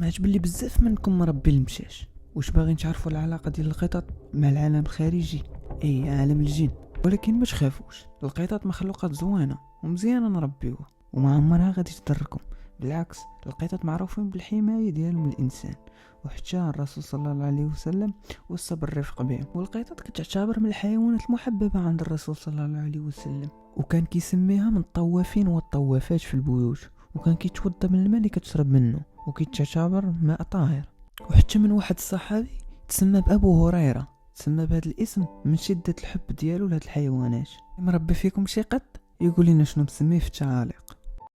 سمعت باللي بزاف منكم مربي المشاش. واش باغيين تعرفوا العلاقه ديال القطط مع العالم الخارجي، اي عالم الجن؟ ولكن ما تخافوش، القطط مخلوقات زوينه ومزيانه نربيوها وما عمرها غادي تضركم. بالعكس، القطط معروفين بالحمايه ديالهم الانسان، وحتى الرسول صلى الله عليه وسلم وصى بالرفق بهم. والقطط كتعتبر من الحيوانات المحببه عند الرسول صلى الله عليه وسلم، وكان كيسميها من الطوافين والطوافات في البيوت، وكان كيتوضا من الماء اللي كتشرب منه، وكيتعتبر ماء طاهر. وحتى من واحد الصحابي تسمى بأبو هريرة، تسمى بهذا الاسم من شدة الحب ديالو لهاد الحيوانات. مربي فيكم شي قط؟ يقول لنا شنو مسميه في التعاليق.